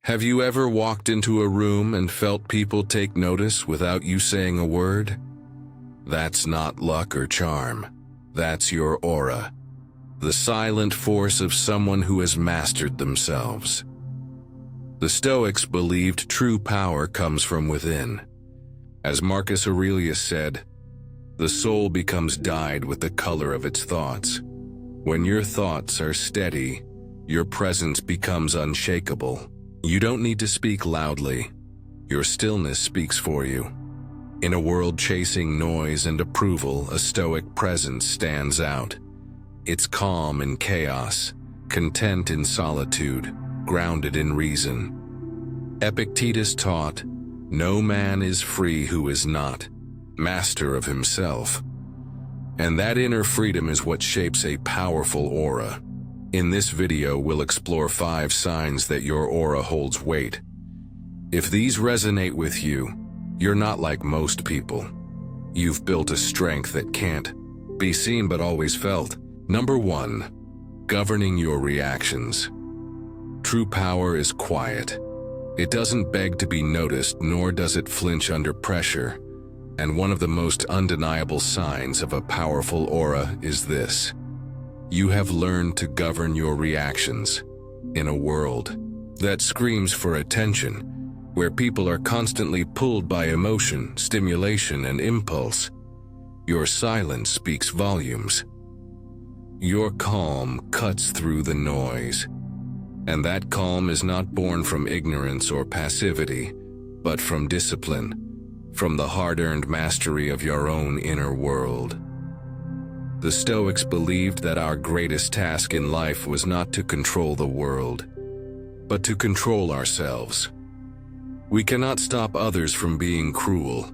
Have you ever walked into a room and felt people take notice without you saying a word? That's not luck or charm. That's your aura, the silent force of someone who has mastered themselves. The Stoics believed true power comes from within. As Marcus Aurelius said, the soul becomes dyed with the color of its thoughts. When your thoughts are steady, your presence becomes unshakable. You don't need to speak loudly. Your stillness speaks for you. In a world chasing noise and approval, a Stoic presence stands out. It's calm in chaos, content in solitude, grounded in reason. Epictetus taught, "No man is free who is not master of himself." And that inner freedom is what shapes a powerful aura. In this video, we'll explore 5 signs that your aura holds weight. If these resonate with you, you're not like most people. You've built a strength that can't be seen but always felt. Number 1, governing your reactions. True power is quiet. It doesn't beg to be noticed, nor does it flinch under pressure. And one of the most undeniable signs of a powerful aura is this: you have learned to govern your reactions. In a world that screams for attention, where people are constantly pulled by emotion, stimulation, and impulse, your silence speaks volumes. Your calm cuts through the noise. And that calm is not born from ignorance or passivity, but from discipline, from the hard-earned mastery of your own inner world. The Stoics believed that our greatest task in life was not to control the world, but to control ourselves. We cannot stop others from being cruel.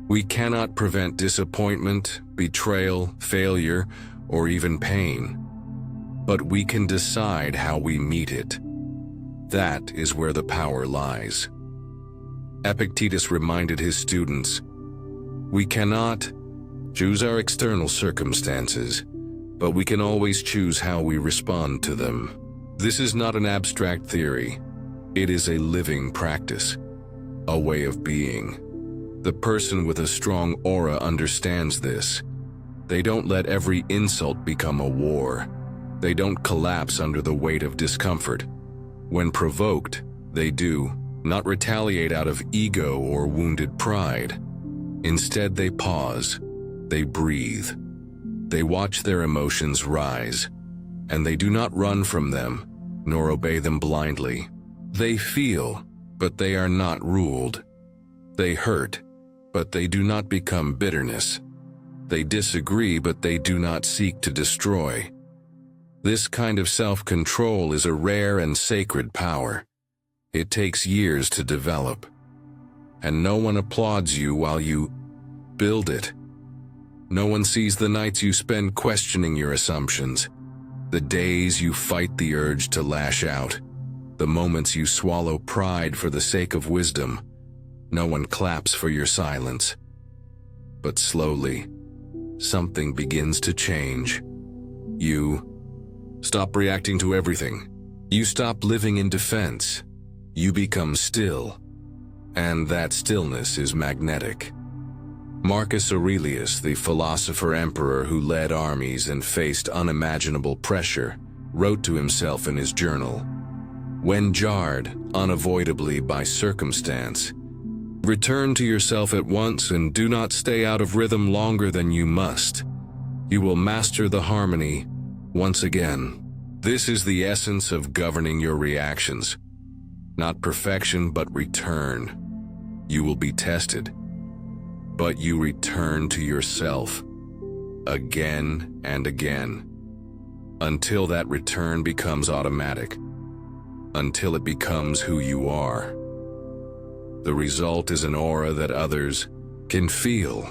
We cannot prevent disappointment, betrayal, failure, or even pain. But we can decide how we meet it. That is where the power lies. Epictetus reminded his students, "We cannot choose our external circumstances, but we can always choose how we respond to them." This is not an abstract theory. It is a living practice, a way of being. The person with a strong aura understands this. They don't let every insult become a war. They don't collapse under the weight of discomfort. When provoked, they do not retaliate out of ego or wounded pride. Instead, they pause, they breathe, they watch their emotions rise, and they do not run from them, nor obey them blindly. They feel, but they are not ruled. They hurt, but they do not become bitterness. They disagree, but they do not seek to destroy. This kind of self-control is a rare and sacred power. It takes years to develop, and no one applauds you while you build it. No one sees the nights you spend questioning your assumptions, the days you fight the urge to lash out, the moments you swallow pride for the sake of wisdom. No one claps for your silence. But slowly, something begins to change. You stop reacting to everything. You stop living in defense. You become still, and that stillness is magnetic. Marcus Aurelius, the philosopher-emperor who led armies and faced unimaginable pressure, wrote to himself in his journal, "When jarred, unavoidably by circumstance, return to yourself at once and do not stay out of rhythm longer than you must. You will master the harmony once again." This is the essence of governing your reactions. Not perfection, but return. You will be tested, but you return to yourself again and again, until that return becomes automatic, until it becomes who you are. The result is an aura that others can feel.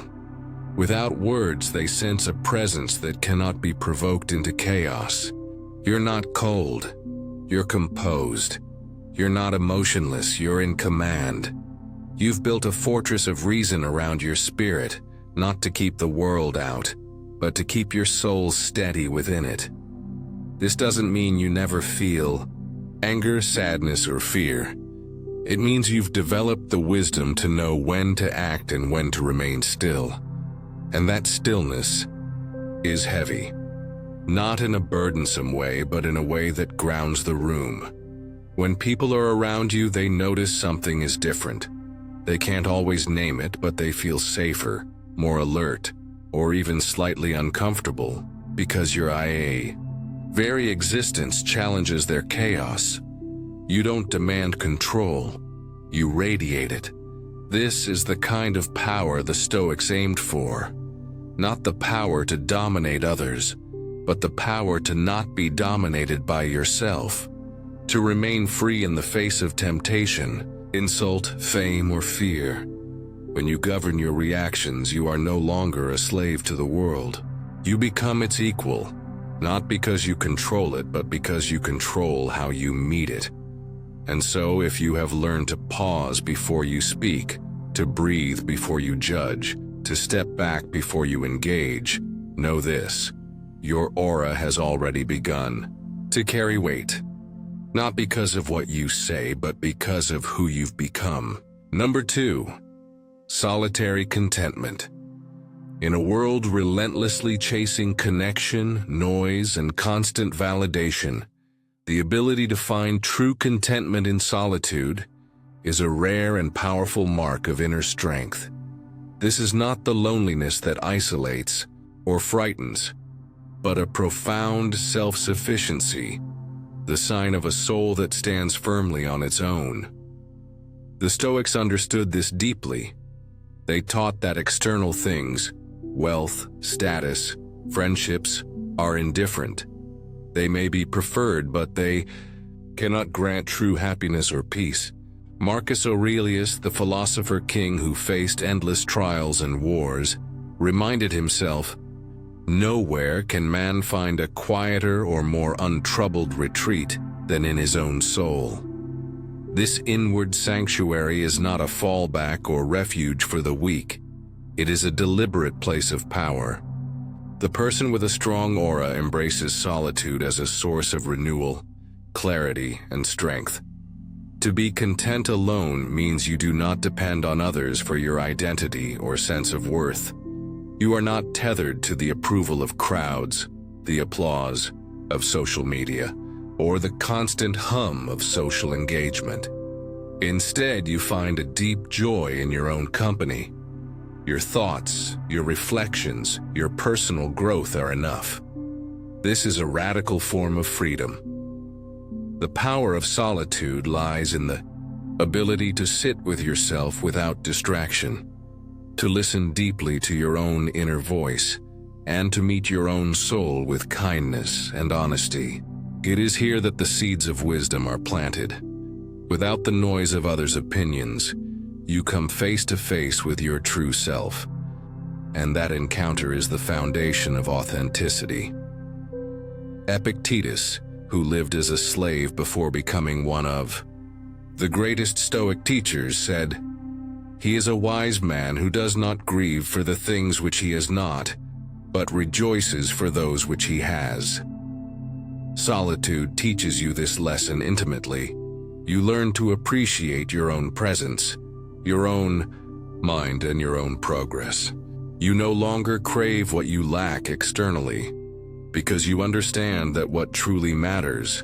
Without words, they sense a presence that cannot be provoked into chaos. You're not cold, you're composed. You're not emotionless, you're in command. You've built a fortress of reason around your spirit, not to keep the world out, but to keep your soul steady within it. This doesn't mean you never feel anger, sadness, or fear. It means you've developed the wisdom to know when to act and when to remain still. And that stillness is heavy. Not in a burdensome way, but in a way that grounds the room. When people are around you, they notice something is different. They can't always name it, but they feel safer, more alert, or even slightly uncomfortable because your very existence challenges their chaos. You don't demand control, you radiate it. This is the kind of power the Stoics aimed for. Not the power to dominate others, but the power to not be dominated by yourself. To remain free in the face of temptation, insult, fame, or fear. When you govern your reactions, you are no longer a slave to the world. You become its equal, not because you control it, but because you control how you meet it. And so, if you have learned to pause before you speak, to breathe before you judge, to step back before you engage, know this: your aura has already begun to carry weight. Not because of what you say, but because of who you've become. Number 2, solitary contentment. In a world relentlessly chasing connection, noise, and constant validation, the ability to find true contentment in solitude is a rare and powerful mark of inner strength. This is not the loneliness that isolates or frightens, but a profound self-sufficiency, the sign of a soul that stands firmly on its own. The Stoics understood this deeply. They taught that external things, wealth, status, friendships, are indifferent. They may be preferred, but they cannot grant true happiness or peace. Marcus Aurelius, the philosopher king who faced endless trials and wars, reminded himself, "Nowhere can man find a quieter or more untroubled retreat than in his own soul." This inward sanctuary is not a fallback or refuge for the weak. It is a deliberate place of power. The person with a strong aura embraces solitude as a source of renewal, clarity, and strength. To be content alone means you do not depend on others for your identity or sense of worth. You are not tethered to the approval of crowds, the applause of social media, or the constant hum of social engagement. Instead, you find a deep joy in your own company. Your thoughts, your reflections, your personal growth are enough. This is a radical form of freedom. The power of solitude lies in the ability to sit with yourself without distraction, to listen deeply to your own inner voice, and to meet your own soul with kindness and honesty. It is here that the seeds of wisdom are planted. Without the noise of others' opinions, you come face to face with your true self, and that encounter is the foundation of authenticity. Epictetus, who lived as a slave before becoming one of the greatest Stoic teachers, said, "He is a wise man who does not grieve for the things which he has not, but rejoices for those which he has." Solitude teaches you this lesson intimately. You learn to appreciate your own presence, your own mind, and your own progress. You no longer crave what you lack externally, because you understand that what truly matters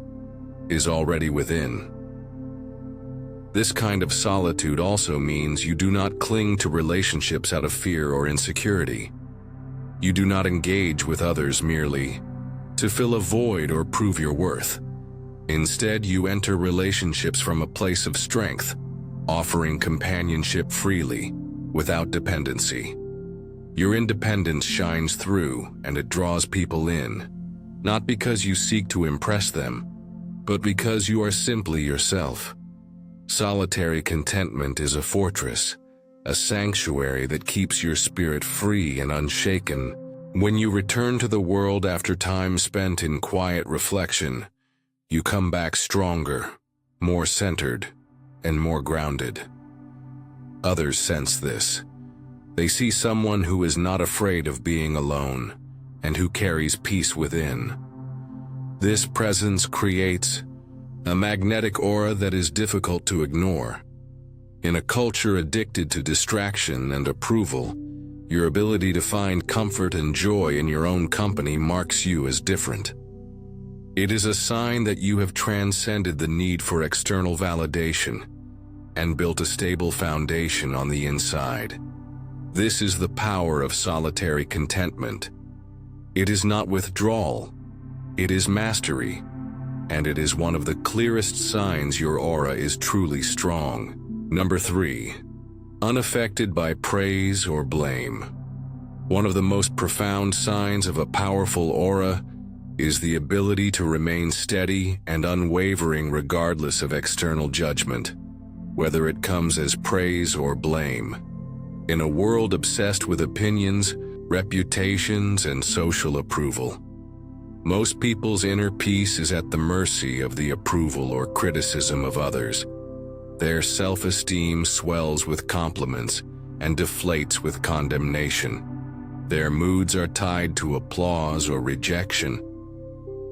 is already within. This kind of solitude also means you do not cling to relationships out of fear or insecurity. You do not engage with others merely to fill a void or prove your worth. Instead, you enter relationships from a place of strength, offering companionship freely, without dependency. Your independence shines through, and it draws people in, not because you seek to impress them, but because you are simply yourself. Solitary contentment is a fortress, a sanctuary that keeps your spirit free and unshaken. When you return to the world after time spent in quiet reflection, you come back stronger, more centered, and more grounded. Others sense this. They see someone who is not afraid of being alone, and who carries peace within. This presence creates a magnetic aura that is difficult to ignore. In a culture addicted to distraction and approval, your ability to find comfort and joy in your own company marks you as different. It is a sign that you have transcended the need for external validation and built a stable foundation on the inside. This is the power of solitary contentment. It is not withdrawal, it is mastery, and it is one of the clearest signs your aura is truly strong. Number 3. Unaffected by praise or blame. One of the most profound signs of a powerful aura is the ability to remain steady and unwavering regardless of external judgment, whether it comes as praise or blame. In a world obsessed with opinions, reputations, and social approval, most people's inner peace is at the mercy of the approval or criticism of others. Their self-esteem swells with compliments and deflates with condemnation. Their moods are tied to applause or rejection.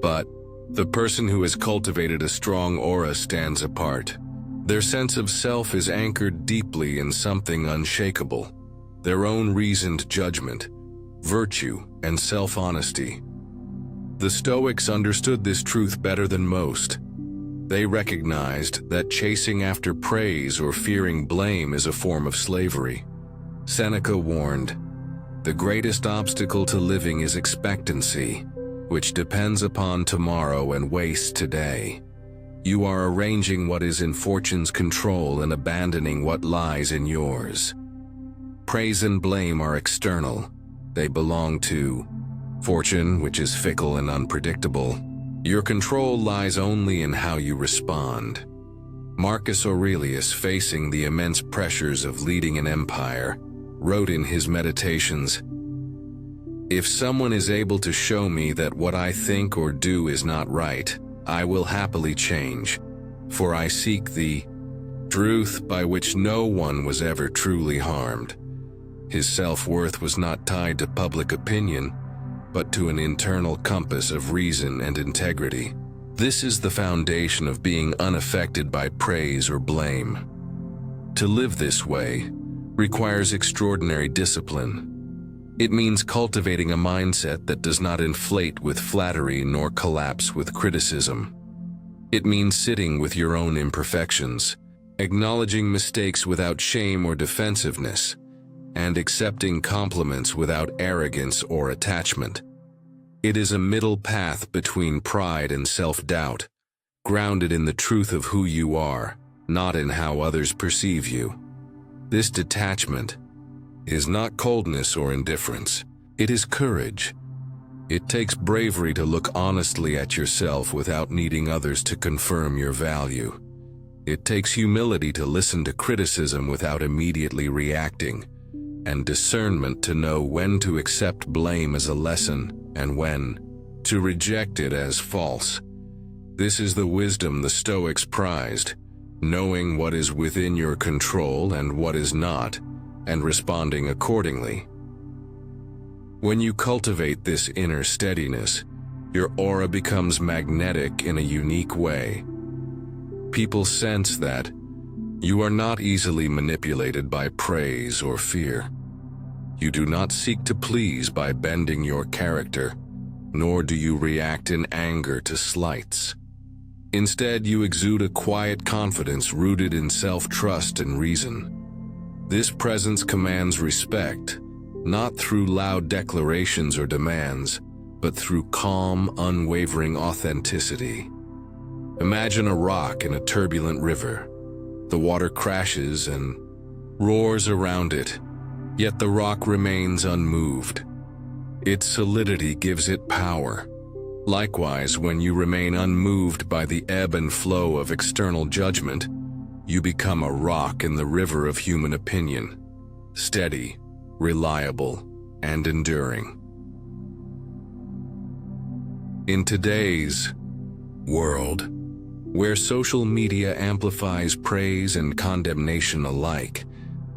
But the person who has cultivated a strong aura stands apart. Their sense of self is anchored deeply in something unshakable, their own reasoned judgment, virtue, and self-honesty. The Stoics understood this truth better than most. They recognized that chasing after praise or fearing blame is a form of slavery. Seneca warned, "The greatest obstacle to living is expectancy, which depends upon tomorrow and wastes today." You are arranging what is in fortune's control and abandoning what lies in yours. Praise and blame are external. They belong to fortune, which is fickle and unpredictable. Your control lies only in how you respond. Marcus Aurelius, facing the immense pressures of leading an empire, wrote in his Meditations, "If someone is able to show me that what I think or do is not right, I will happily change, for I seek the truth by which no one was ever truly harmed." His self-worth was not tied to public opinion, but to an internal compass of reason and integrity. This is the foundation of being unaffected by praise or blame. To live this way requires extraordinary discipline. It means cultivating a mindset that does not inflate with flattery nor collapse with criticism. It means sitting with your own imperfections, acknowledging mistakes without shame or defensiveness, and accepting compliments without arrogance or attachment. It is a middle path between pride and self-doubt, grounded in the truth of who you are, not in how others perceive you. This detachment is not coldness or indifference. It is courage. It takes bravery to look honestly at yourself without needing others to confirm your value. It takes humility to listen to criticism without immediately reacting, and discernment to know when to accept blame as a lesson and when to reject it as false. This is the wisdom the Stoics prized, knowing what is within your control and what is not, and responding accordingly. When you cultivate this inner steadiness, your aura becomes magnetic in a unique way. People sense that you are not easily manipulated by praise or fear. You do not seek to please by bending your character, nor do you react in anger to slights. Instead, you exude a quiet confidence rooted in self-trust and reason. This presence commands respect, not through loud declarations or demands, but through calm, unwavering authenticity. Imagine a rock in a turbulent river. The water crashes and roars around it, yet the rock remains unmoved. Its solidity gives it power. Likewise, when you remain unmoved by the ebb and flow of external judgment, you become a rock in the river of human opinion, steady, reliable, and enduring. In today's world, where social media amplifies praise and condemnation alike,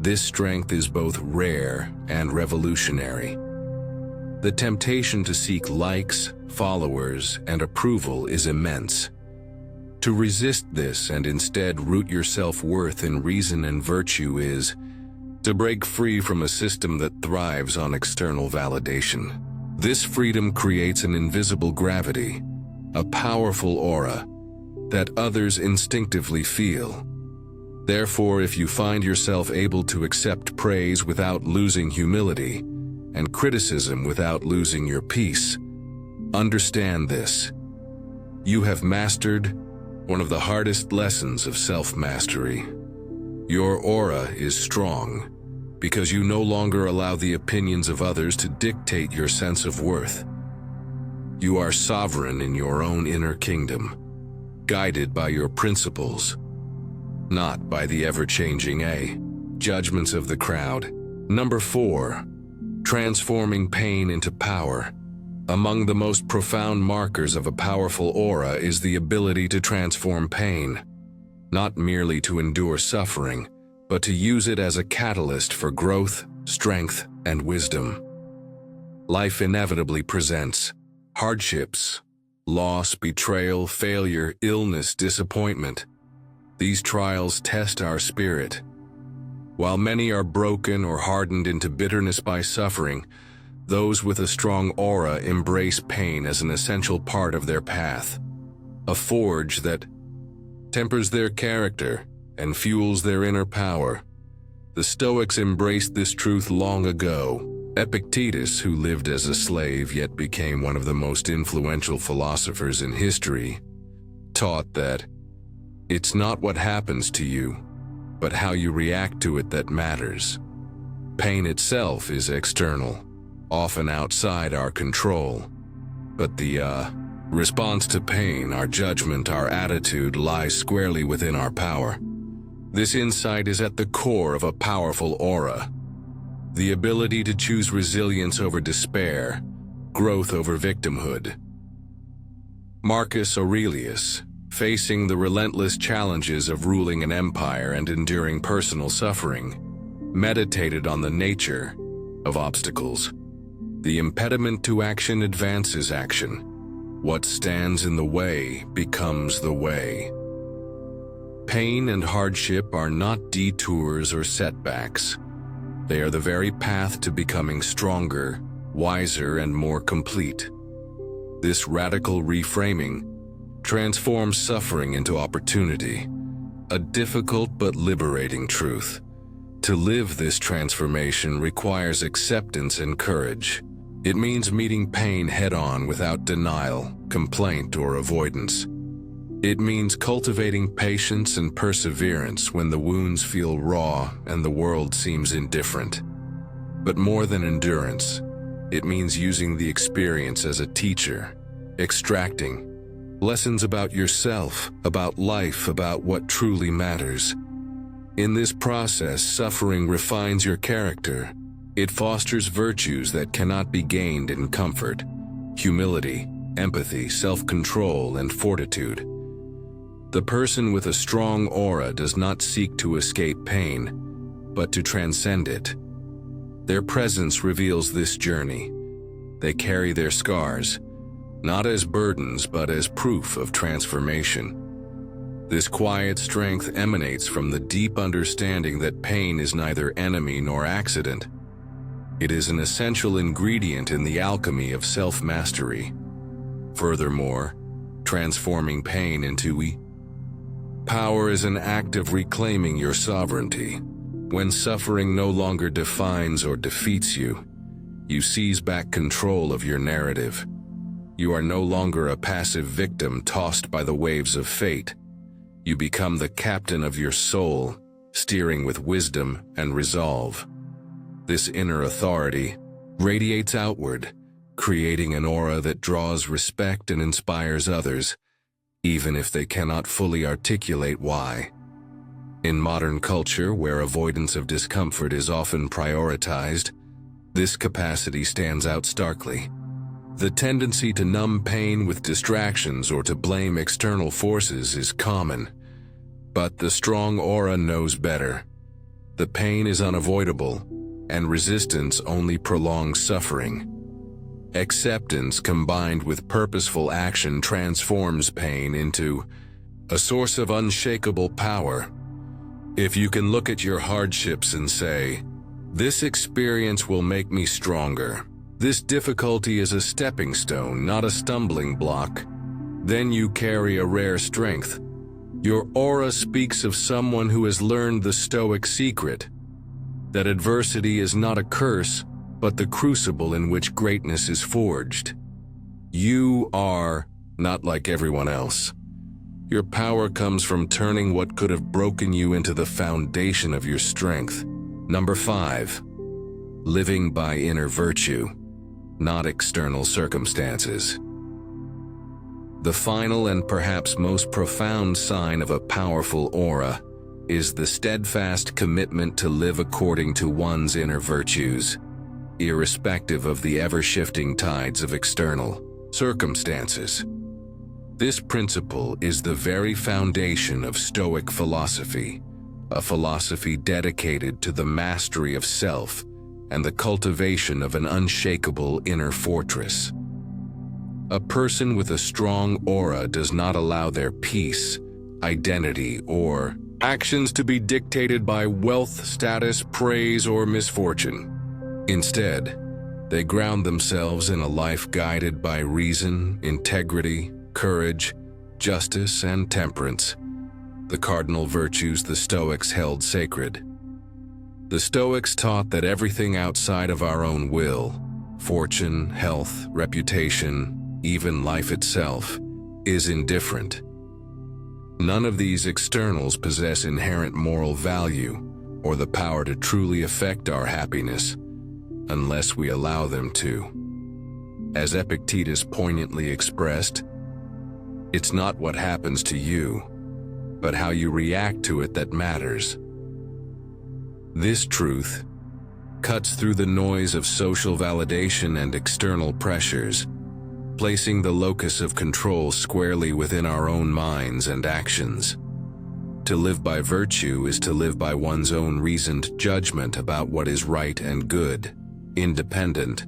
this strength is both rare and revolutionary. The temptation to seek likes, followers, and approval is immense. To resist this and instead root your self-worth in reason and virtue is to break free from a system that thrives on external validation. This freedom creates an invisible gravity, a powerful aura that others instinctively feel. Therefore, if you find yourself able to accept praise without losing humility and criticism without losing your peace, understand this. You have mastered one of the hardest lessons of self-mastery. Your aura is strong because you no longer allow the opinions of others to dictate your sense of worth. You are sovereign in your own inner kingdom, guided by your principles, not by the ever-changing judgments of the crowd. Number 4, transforming pain into power. Among the most profound markers of a powerful aura is the ability to transform pain, not merely to endure suffering, but to use it as a catalyst for growth, strength, and wisdom. Life inevitably presents hardships, loss, betrayal, failure, illness, disappointment. These trials test our spirit. While many are broken or hardened into bitterness by suffering, those with a strong aura embrace pain as an essential part of their path, a forge that tempers their character and fuels their inner power. The Stoics embraced this truth long ago. Epictetus, who lived as a slave yet became one of the most influential philosophers in history, taught that it's not what happens to you, but how you react to it that matters. Pain itself is external, often outside our control, but the response to pain, our judgment, our attitude, lies squarely within our power. This insight is at the core of a powerful aura. The ability to choose resilience over despair, growth over victimhood. Marcus Aurelius, facing the relentless challenges of ruling an empire and enduring personal suffering, meditated on the nature of obstacles. The impediment to action advances action. What stands in the way becomes the way. Pain and hardship are not detours or setbacks. They are the very path to becoming stronger, wiser, and more complete. This radical reframing transforms suffering into opportunity, a difficult but liberating truth. To live this transformation requires acceptance and courage. It means meeting pain head-on without denial, complaint, or avoidance. It means cultivating patience and perseverance when the wounds feel raw and the world seems indifferent. But more than endurance, it means using the experience as a teacher, extracting lessons about yourself, about life, about what truly matters. In this process, suffering refines your character. It fosters virtues that cannot be gained in comfort: humility, empathy, self-control, and fortitude. The person with a strong aura does not seek to escape pain, but to transcend it. Their presence reveals this journey. They carry their scars, not as burdens but as proof of transformation. This quiet strength emanates from the deep understanding that pain is neither enemy nor accident. It is an essential ingredient in the alchemy of self-mastery. Furthermore, transforming pain into power is an act of reclaiming your sovereignty. When suffering no longer defines or defeats you, you seize back control of your narrative. You are no longer a passive victim tossed by the waves of fate. You become the captain of your soul, steering with wisdom and resolve. This inner authority radiates outward, creating an aura that draws respect and inspires others, even if they cannot fully articulate why. In modern culture, where avoidance of discomfort is often prioritized, this capacity stands out starkly. The tendency to numb pain with distractions or to blame external forces is common, but the strong aura knows better. The pain is unavoidable, and resistance only prolongs suffering. Acceptance combined with purposeful action transforms pain into a source of unshakable power. If you can look at your hardships and say, "This experience will make me stronger. This difficulty is a stepping stone, not a stumbling block," then you carry a rare strength. Your aura speaks of someone who has learned the Stoic secret, that adversity is not a curse, but the crucible in which greatness is forged. You are not like everyone else. Your power comes from turning what could have broken you into the foundation of your strength. Number 5. Living by inner virtue, not external circumstances. The final and perhaps most profound sign of a powerful aura is the steadfast commitment to live according to one's inner virtues, irrespective of the ever-shifting tides of external circumstances. This principle is the very foundation of Stoic philosophy, a philosophy dedicated to the mastery of self and the cultivation of an unshakable inner fortress. A person with a strong aura does not allow their peace, identity, or actions to be dictated by wealth, status, praise, or misfortune. Instead, they ground themselves in a life guided by reason, integrity, courage, justice, and temperance, the cardinal virtues the Stoics held sacred. The Stoics taught that everything outside of our own will, fortune, health, reputation, even life itself, is indifferent. None of these externals possess inherent moral value or the power to truly affect our happiness unless we allow them to. As Epictetus poignantly expressed, "It's not what happens to you, but how you react to it that matters." This truth cuts through the noise of social validation and external pressures, placing the locus of control squarely within our own minds and actions. To live by virtue is to live by one's own reasoned judgment about what is right and good, independent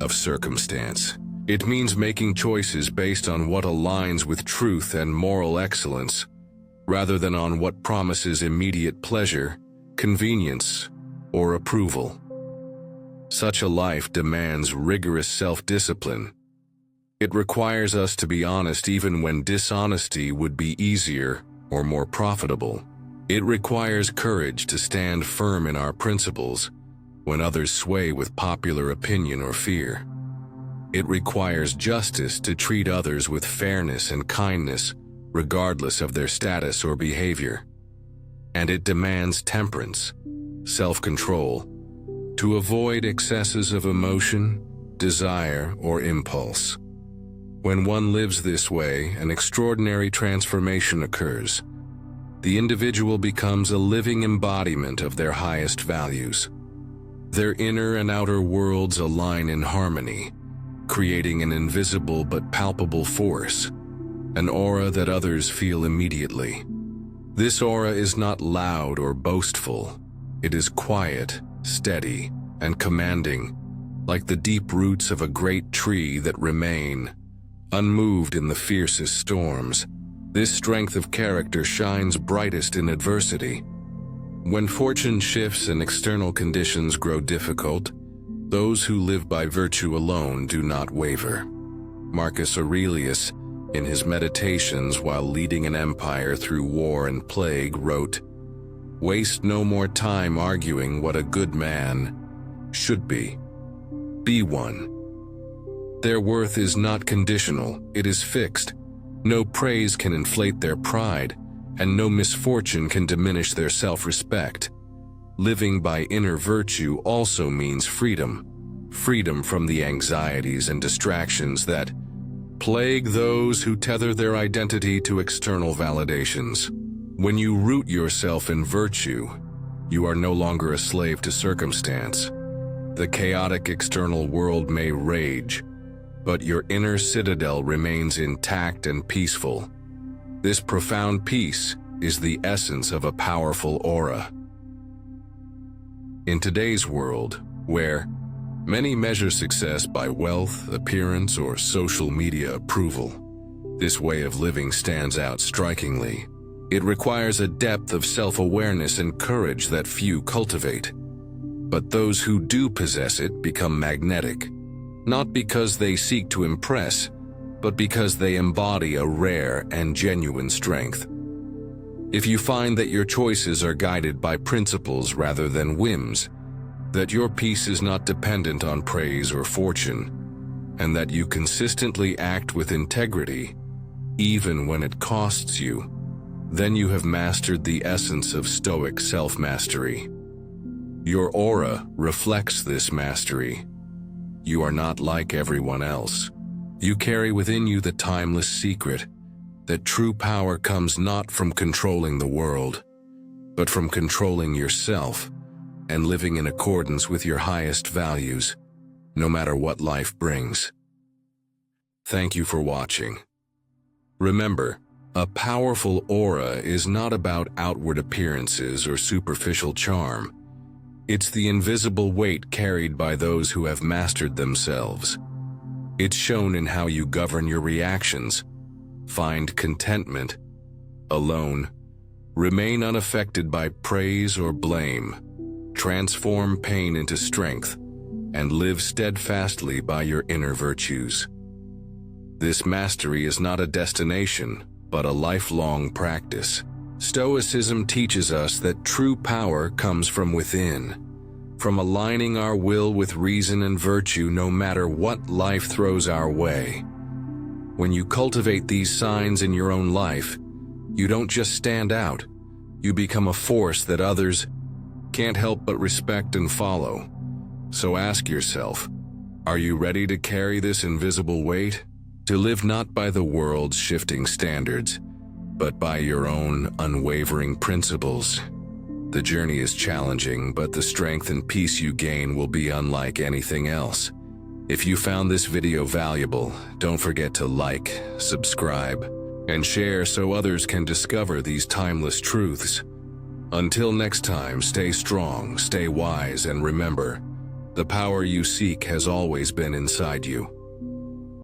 of circumstance. It means making choices based on what aligns with truth and moral excellence, rather than on what promises immediate pleasure, convenience, or approval. Such a life demands rigorous self-discipline. It requires us to be honest even when dishonesty would be easier or more profitable. It requires courage to stand firm in our principles when others sway with popular opinion or fear. It requires justice to treat others with fairness and kindness, regardless of their status or behavior. And it demands temperance, self-control, to avoid excesses of emotion, desire, or impulse. When one lives this way, an extraordinary transformation occurs. The individual becomes a living embodiment of their highest values. Their inner and outer worlds align in harmony, creating an invisible but palpable force, an aura that others feel immediately. This aura is not loud or boastful. It is quiet, steady, and commanding, like the deep roots of a great tree that remain unmoved in the fiercest storms. This strength of character shines brightest in adversity. When fortune shifts and external conditions grow difficult, those who live by virtue alone do not waver. Marcus Aurelius, in his Meditations while leading an empire through war and plague, wrote, "Waste no more time arguing what a good man should be. Be one." Their worth is not conditional, it is fixed. No praise can inflate their pride, and no misfortune can diminish their self-respect. Living by inner virtue also means freedom. Freedom from the anxieties and distractions that plague those who tether their identity to external validations. When you root yourself in virtue, you are no longer a slave to circumstance. The chaotic external world may rage, but your inner citadel remains intact and peaceful. This profound peace is the essence of a powerful aura. In today's world, where many measure success by wealth, appearance, or social media approval, This way of living stands out strikingly. It requires a depth of self-awareness and courage that few cultivate. But those who do possess it become magnetic, not because they seek to impress, but because they embody a rare and genuine strength. If you find that your choices are guided by principles rather than whims, that your peace is not dependent on praise or fortune, and that you consistently act with integrity, even when it costs you, then you have mastered the essence of Stoic self-mastery. Your aura reflects this mastery. You are not like everyone else. You carry within you the timeless secret that true power comes not from controlling the world, but from controlling yourself and living in accordance with your highest values, no matter what life brings. Thank you for watching. Remember, a powerful aura is not about outward appearances or superficial charm. It's the invisible weight carried by those who have mastered themselves. It's shown in how you govern your reactions, find contentment, alone, remain unaffected by praise or blame, transform pain into strength, and live steadfastly by your inner virtues. This mastery is not a destination, but a lifelong practice. Stoicism teaches us that true power comes from within, from aligning our will with reason and virtue no matter what life throws our way. When you cultivate these signs in your own life, you don't just stand out, you become a force that others can't help but respect and follow. So ask yourself, are you ready to carry this invisible weight? To live not by the world's shifting standards, but by your own unwavering principles. The journey is challenging, but the strength and peace you gain will be unlike anything else. If you found this video valuable, don't forget to like, subscribe, and share so others can discover these timeless truths. Until next time, stay strong, stay wise, and remember, the power you seek has always been inside you.